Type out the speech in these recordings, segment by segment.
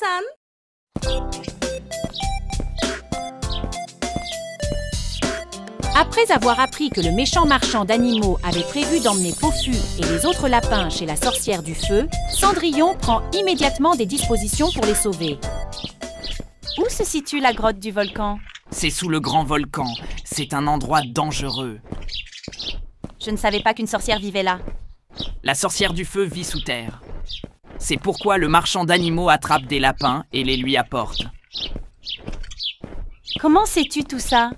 personne. Après avoir appris que le méchant marchand d'animaux avait prévu d'emmener Pofu et les autres lapins chez la sorcière du feu, Cendrillon prend immédiatement des dispositions pour les sauver. Où se situe la grotte du volcan? C'est sous le grand volcan. C'est un endroit dangereux. Je ne savais pas qu'une sorcière vivait là. La sorcière du feu vit sous terre. C'est pourquoi le marchand d'animaux attrape des lapins et les lui apporte. Comment sais-tu tout ça?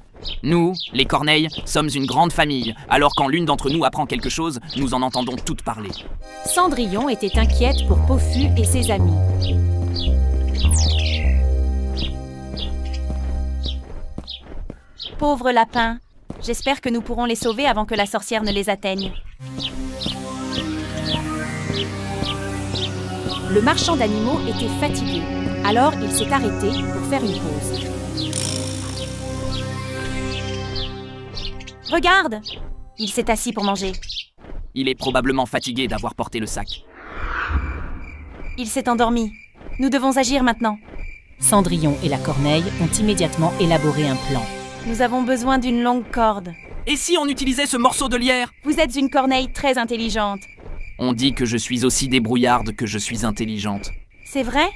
Nous, les corneilles, sommes une grande famille. Alors quand l'une d'entre nous apprend quelque chose, nous en entendons toutes parler. Cendrillon était inquiète pour Pofu et ses amis. Pauvres lapins, j'espère que nous pourrons les sauver avant que la sorcière ne les atteigne. Le marchand d'animaux était fatigué, alors il s'est arrêté pour faire une pause. Regarde! Il s'est assis pour manger. Il est probablement fatigué d'avoir porté le sac. Il s'est endormi. Nous devons agir maintenant. Cendrillon et la corneille ont immédiatement élaboré un plan. Nous avons besoin d'une longue corde. Et si on utilisait ce morceau de lierre? Vous êtes une corneille très intelligente. On dit que je suis aussi débrouillarde que je suis intelligente. C'est vrai?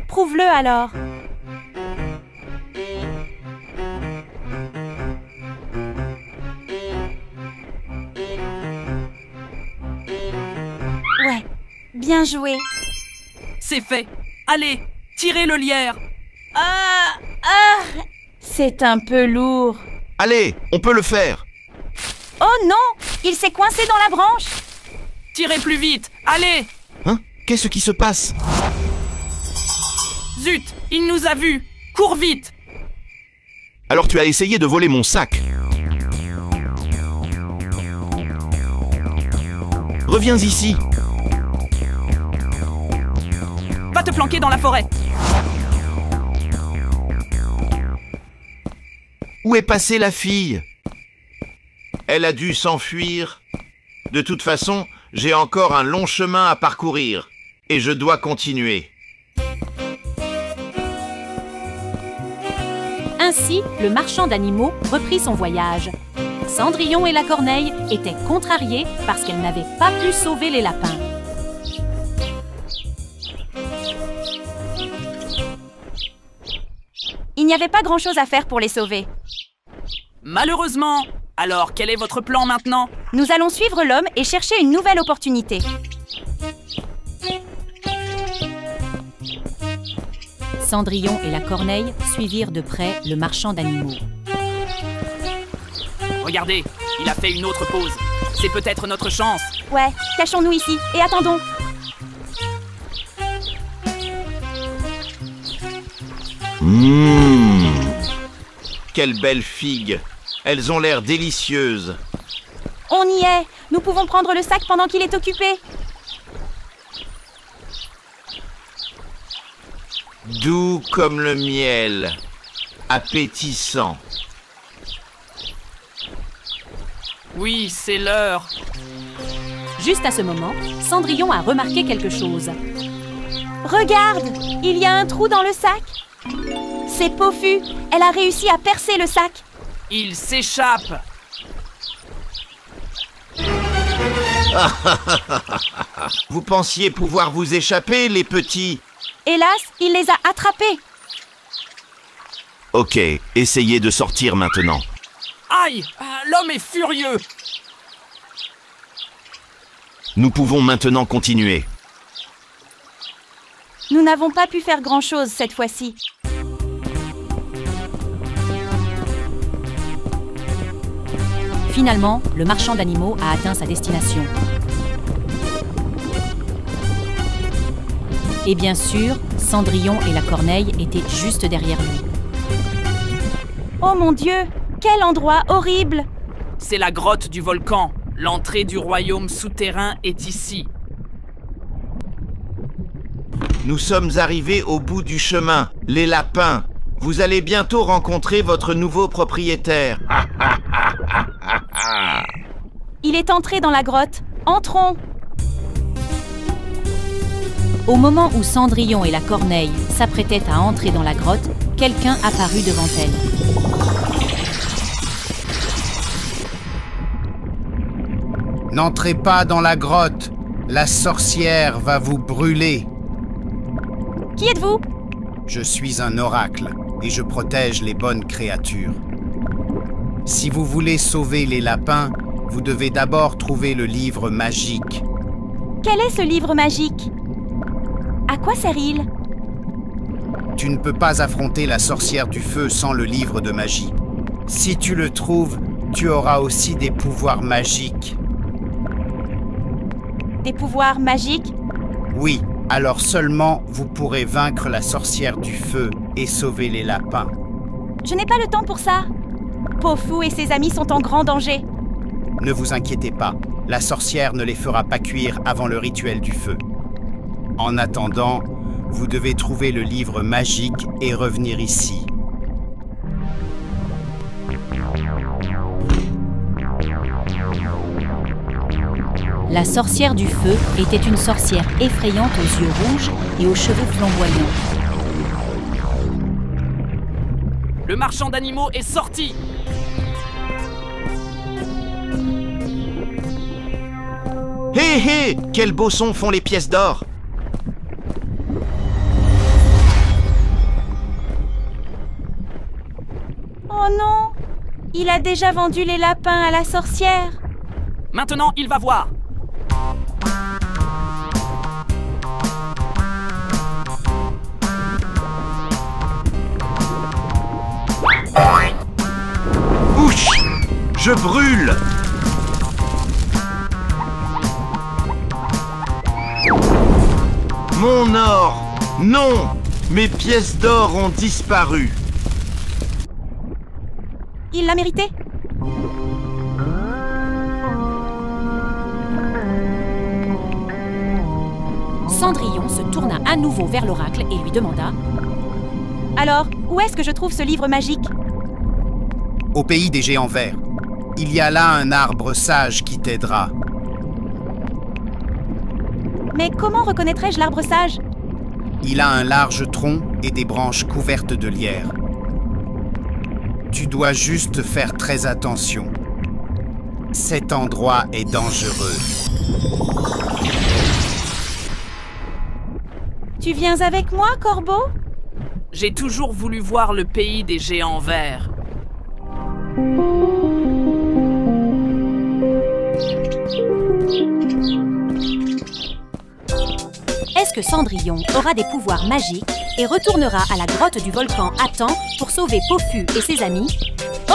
Prouve-le alors. Ouais, bien joué. C'est fait. Allez, tirez le lierre. C'est un peu lourd. Allez, on peut le faire. Oh non! Il s'est coincé dans la branche. Tirez plus vite. Allez. Hein? Qu'est-ce qui se passe? Zut, il nous a vus. Cours vite. Alors tu as essayé de voler mon sac. Reviens ici. Va te planquer dans la forêt. Où est passée la fille? Elle a dû s'enfuir. De toute façon, j'ai encore un long chemin à parcourir. Et je dois continuer. Ainsi, le marchand d'animaux reprit son voyage. Cendrillon et la corneille étaient contrariées parce qu'elles n'avaient pas pu sauver les lapins. Il n'y avait pas grand-chose à faire pour les sauver. Malheureusement. Alors, quel est votre plan maintenant? Nous allons suivre l'homme et chercher une nouvelle opportunité. Cendrillon et la corneille suivirent de près le marchand d'animaux. Regardez, il a fait une autre pause. C'est peut-être notre chance. Ouais, cachons-nous ici et attendons. Quelle belle figue. Elles ont l'air délicieuses. On y est. Nous pouvons prendre le sac pendant qu'il est occupé. Doux comme le miel. Appétissant. Oui, c'est l'heure. Juste à ce moment, Cendrillon a remarqué quelque chose. Regarde, il y a un trou dans le sac. C'est Pofu. Elle a réussi à percer le sac. Il s'échappe. Vous pensiez pouvoir vous échapper, les petits? Hélas, il les a attrapés. Ok, essayez de sortir maintenant. Aïe, l'homme est furieux. Nous pouvons maintenant continuer. Nous n'avons pas pu faire grand-chose cette fois-ci. Finalement, le marchand d'animaux a atteint sa destination. Et bien sûr, Cendrillon et la corneille étaient juste derrière lui. Oh mon Dieu! Quel endroit horrible! C'est la grotte du volcan. L'entrée du royaume souterrain est ici. Nous sommes arrivés au bout du chemin. Les lapins, vous allez bientôt rencontrer votre nouveau propriétaire. Il est entré dans la grotte. Entrons! Au moment où Cendrillon et la Corneille s'apprêtaient à entrer dans la grotte, quelqu'un apparut devant elle. N'entrez pas dans la grotte, la sorcière va vous brûler. Qui êtes-vous? Je suis un oracle et je protège les bonnes créatures. Si vous voulez sauver les lapins, vous devez d'abord trouver le livre magique. Quel est ce livre magique? À quoi sert-il? Tu ne peux pas affronter la sorcière du feu sans le livre de magie. Si tu le trouves, tu auras aussi des pouvoirs magiques. Des pouvoirs magiques? Oui, alors seulement vous pourrez vaincre la sorcière du feu et sauver les lapins. Je n'ai pas le temps pour ça. Pofou et ses amis sont en grand danger. Ne vous inquiétez pas, la sorcière ne les fera pas cuire avant le rituel du feu. En attendant, vous devez trouver le livre magique et revenir ici. La sorcière du feu était une sorcière effrayante aux yeux rouges et aux cheveux flamboyants. Le marchand d'animaux est sorti! Hé hé! Quel beau son font les pièces d'or! Oh non! Il a déjà vendu les lapins à la sorcière. Maintenant, il va voir! Ouch! Je brûle! Mon or! Non! Mes pièces d'or ont disparu! Il l'a mérité. Cendrillon se tourna à nouveau vers l'oracle et lui demanda « Alors, où est-ce que je trouve ce livre magique ?» Au pays des géants verts, il y a là un arbre sage qui t'aidera. Mais comment reconnaîtrais-je l'arbre sage? Il a un large tronc et des branches couvertes de lierre. Tu dois juste faire très attention. Cet endroit est dangereux. Tu viens avec moi, Corbeau? J'ai toujours voulu voir le pays des géants verts. Est-ce que Cendrillon aura des pouvoirs magiques et retournera à la grotte du volcan à temps pour sauver Pofu et ses amis?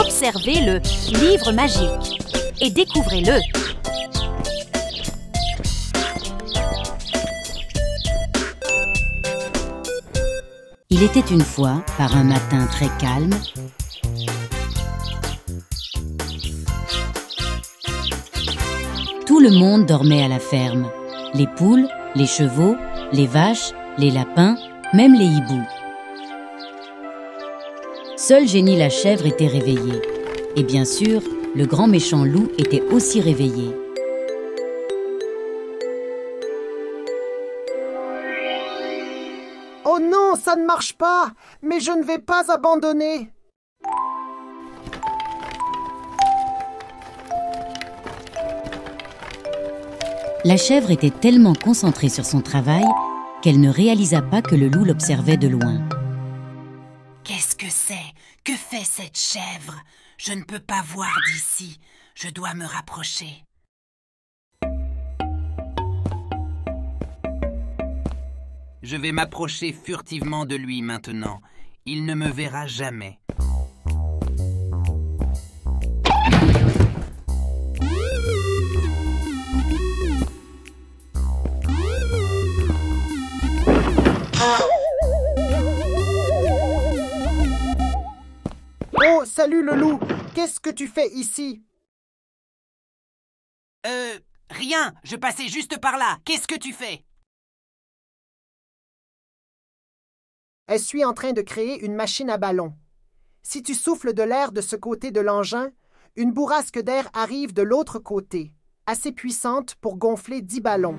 Observez le livre magique et découvrez-le. Il était une fois, par un matin très calme, tout le monde dormait à la ferme. Les poules, les chevaux, les vaches, les lapins, même les hiboux. Seul Génie la chèvre était réveillé. Et bien sûr, le grand méchant loup était aussi réveillé. Oh non, ça ne marche pas! Mais je ne vais pas abandonner! La chèvre était tellement concentrée sur son travail qu'elle ne réalisa pas que le loup l'observait de loin. Qu'est-ce que c'est? Que fait cette chèvre? Je ne peux pas voir d'ici. Je dois me rapprocher. Je vais m'approcher furtivement de lui maintenant. Il ne me verra jamais. Oh, salut le loup! Qu'est-ce que tu fais ici? Rien, je passais juste par là. Qu'est-ce que tu fais? Je suis en train de créer une machine à ballon. Si tu souffles de l'air de ce côté de l'engin, une bourrasque d'air arrive de l'autre côté, assez puissante pour gonfler 10 ballons.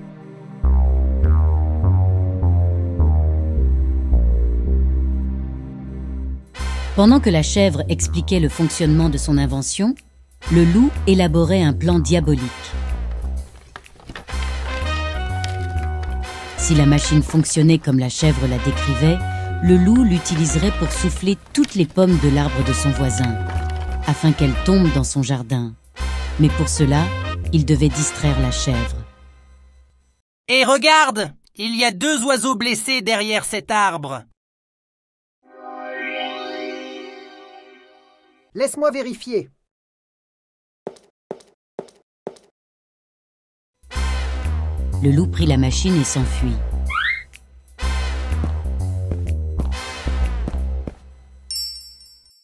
Pendant que la chèvre expliquait le fonctionnement de son invention, le loup élaborait un plan diabolique. Si la machine fonctionnait comme la chèvre la décrivait, le loup l'utiliserait pour souffler toutes les pommes de l'arbre de son voisin, afin qu'elles tombent dans son jardin. Mais pour cela, il devait distraire la chèvre. Et regarde, il y a 2 oiseaux blessés derrière cet arbre. Laisse-moi vérifier. Le loup prit la machine et s'enfuit.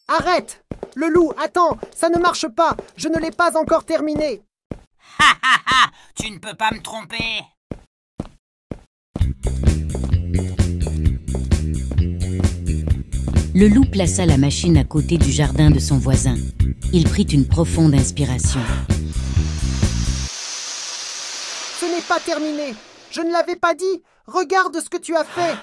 Arrête! Le loup, attends, ça ne marche pas. Je ne l'ai pas encore terminé. Ha ha ha! Tu ne peux pas me tromper. Le loup plaça la machine à côté du jardin de son voisin. Il prit une profonde inspiration. Ce n'est pas terminé. Je ne l'avais pas dit. Regarde ce que tu as fait.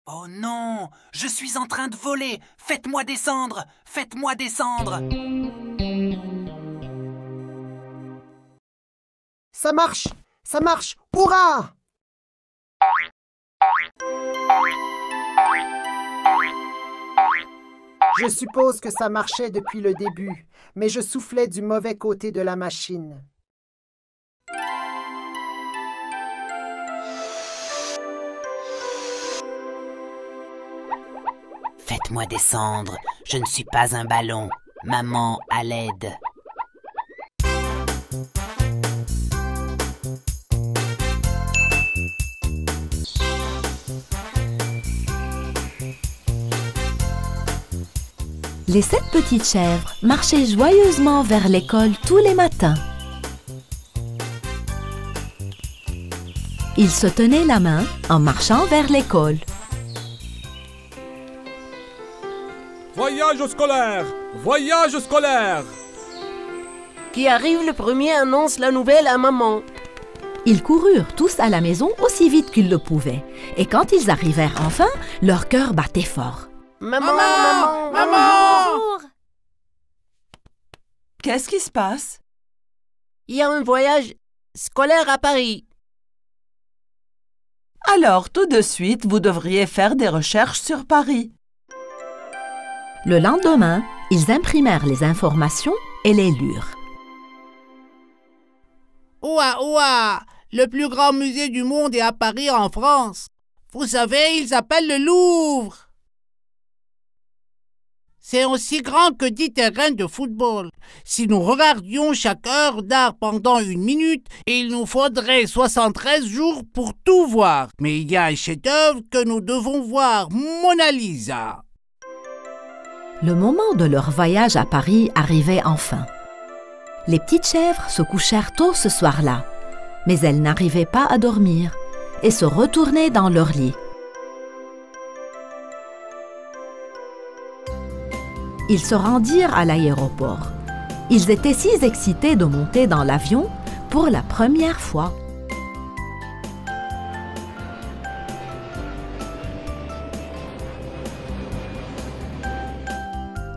Oh non, je suis en train de voler. Faites-moi descendre. Faites-moi descendre. Ça marche. Ça marche. Hurrah! Je suppose que ça marchait depuis le début, mais je soufflais du mauvais côté de la machine. Faites-moi descendre. Je ne suis pas un ballon. Maman, à l'aide. Les 7 petites chèvres marchaient joyeusement vers l'école tous les matins. Ils se tenaient la main en marchant vers l'école. Voyage scolaire! Voyage scolaire! Qui arrive le premier annonce la nouvelle à maman. Ils coururent tous à la maison aussi vite qu'ils le pouvaient. Et quand ils arrivèrent enfin, leur cœur battait fort. Maman, maman, maman! Qu'est-ce qui se passe? Il y a un voyage scolaire à Paris. Alors, tout de suite, vous devriez faire des recherches sur Paris. Le lendemain, ils imprimèrent les informations et les lurent. Ouah, ouah! Le plus grand musée du monde est à Paris, en France. Vous savez, il s'appelle le Louvre. C'est aussi grand que 10 terrains de football. Si nous regardions chaque œuvre d'art pendant 1 minute, il nous faudrait 73 jours pour tout voir. Mais il y a un chef-d'œuvre que nous devons voir, Mona Lisa. Le moment de leur voyage à Paris arrivait enfin. Les petites chèvres se couchèrent tôt ce soir-là, mais elles n'arrivaient pas à dormir et se retournaient dans leur lit. Ils se rendirent à l'aéroport. Ils étaient si excités de monter dans l'avion pour la première fois.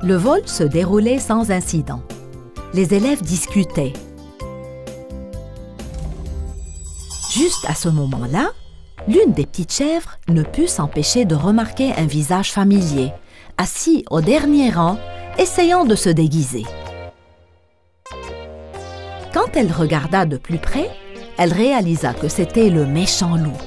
Le vol se déroulait sans incident. Les élèves discutaient. Juste à ce moment-là, l'une des petites chèvres ne put s'empêcher de remarquer un visage familier, assis au dernier rang, essayant de se déguiser. Quand elle regarda de plus près, elle réalisa que c'était le méchant loup.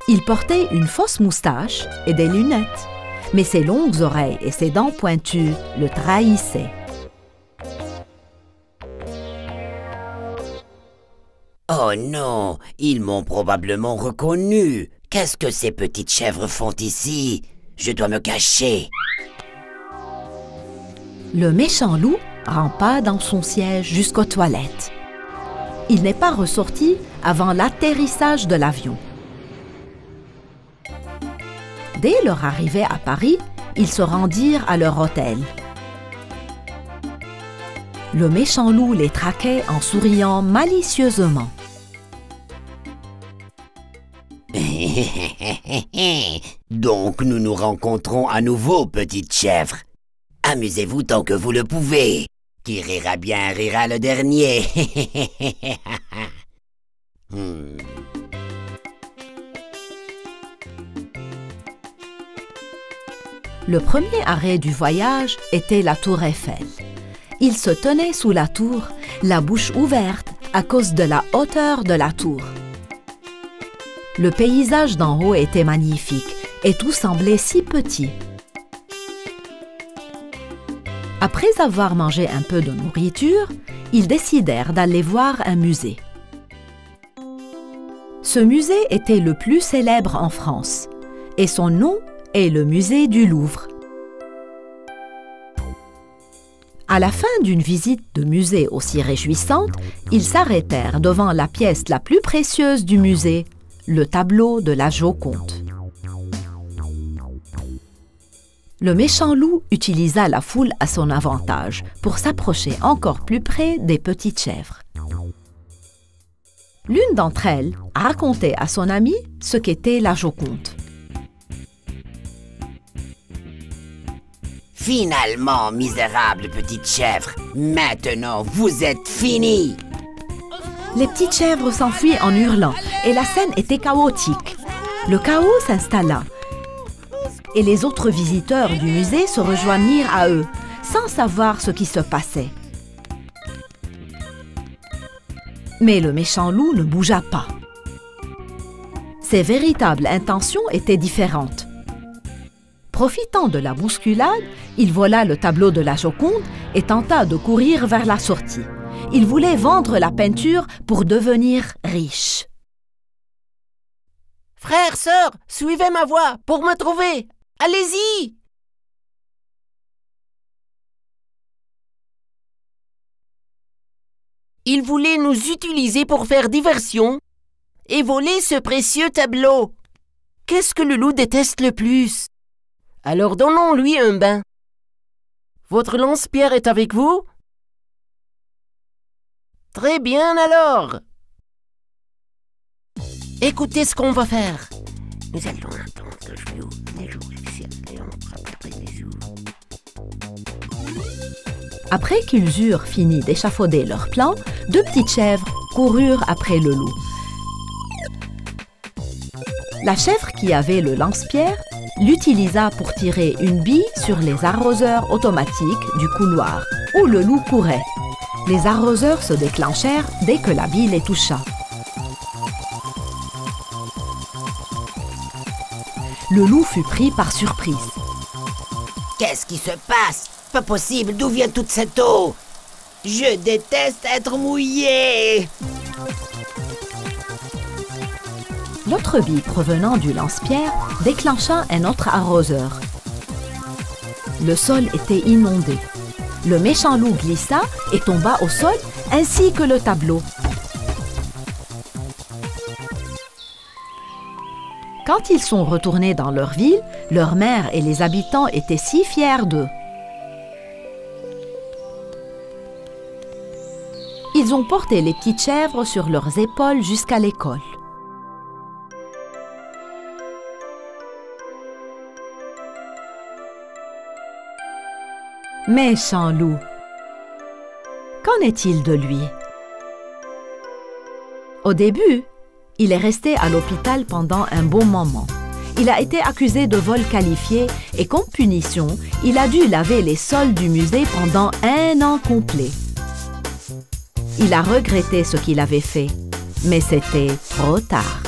Il portait une fausse moustache et des lunettes, mais ses longues oreilles et ses dents pointues le trahissaient. Oh non, ils m'ont probablement reconnu. Qu'est-ce que ces petites chèvres font ici? Je dois me cacher. Le méchant loup rampa dans son siège jusqu'aux toilettes. Il n'est pas ressorti avant l'atterrissage de l'avion. Dès leur arrivée à Paris, ils se rendirent à leur hôtel. Le méchant loup les traquait en souriant malicieusement. Donc nous nous rencontrons à nouveau, petite chèvre. Amusez-vous tant que vous le pouvez. Qui rira bien rira le dernier. Le premier arrêt du voyage était la tour Eiffel. Il se tenait sous la tour, la bouche ouverte à cause de la hauteur de la tour. Le paysage d'en haut était magnifique et tout semblait si petit. Après avoir mangé un peu de nourriture, ils décidèrent d'aller voir un musée. Ce musée était le plus célèbre en France et son nom est le musée du Louvre. À la fin d'une visite de musée aussi réjouissante, ils s'arrêtèrent devant la pièce la plus précieuse du musée, le tableau de la Joconde. Le méchant loup utilisa la foule à son avantage pour s'approcher encore plus près des petites chèvres. L'une d'entre elles racontait à son amie ce qu'était la Joconde. Finalement, misérable petite chèvre, maintenant vous êtes finis. Les petites chèvres s'enfuient en hurlant et la scène était chaotique. Le chaos s'installa et les autres visiteurs du musée se rejoignirent à eux, sans savoir ce qui se passait. Mais le méchant loup ne bougea pas. Ses véritables intentions étaient différentes. Profitant de la bousculade, il vola le tableau de la Joconde et tenta de courir vers la sortie. Il voulait vendre la peinture pour devenir riche. Frères, sœurs, suivez ma voie pour me trouver. Allez-y! Il voulait nous utiliser pour faire diversion et voler ce précieux tableau. Qu'est-ce que le loup déteste le plus? Alors donnons-lui un bain. Votre lance-pierre est avec vous? Très bien alors. Écoutez ce qu'on va faire. Nous allons attendre que je joue les jours et on rattrape les jours. Après qu'ils eurent fini d'échafauder leur plan, deux petites chèvres coururent après le loup. La chèvre qui avait le lance-pierre l'utilisa pour tirer une bille sur les arroseurs automatiques du couloir où le loup courait. Les arroseurs se déclenchèrent dès que la bille les toucha. Le loup fut pris par surprise. Qu'est-ce qui se passe? Pas possible, d'où vient toute cette eau? Je déteste être mouillé. L'autre bille provenant du lance-pierre déclencha un autre arroseur. Le sol était inondé. Le méchant loup glissa et tomba au sol, ainsi que le tableau. Quand ils sont retournés dans leur ville, leur mère et les habitants étaient si fiers d'eux. Ils ont porté les petites chèvres sur leurs épaules jusqu'à l'école. Méchant loup. Qu'en est-il de lui? Au début, il est resté à l'hôpital pendant un bon moment. Il a été accusé de vol qualifié et comme punition, il a dû laver les sols du musée pendant 1 an complet. Il a regretté ce qu'il avait fait, mais c'était trop tard.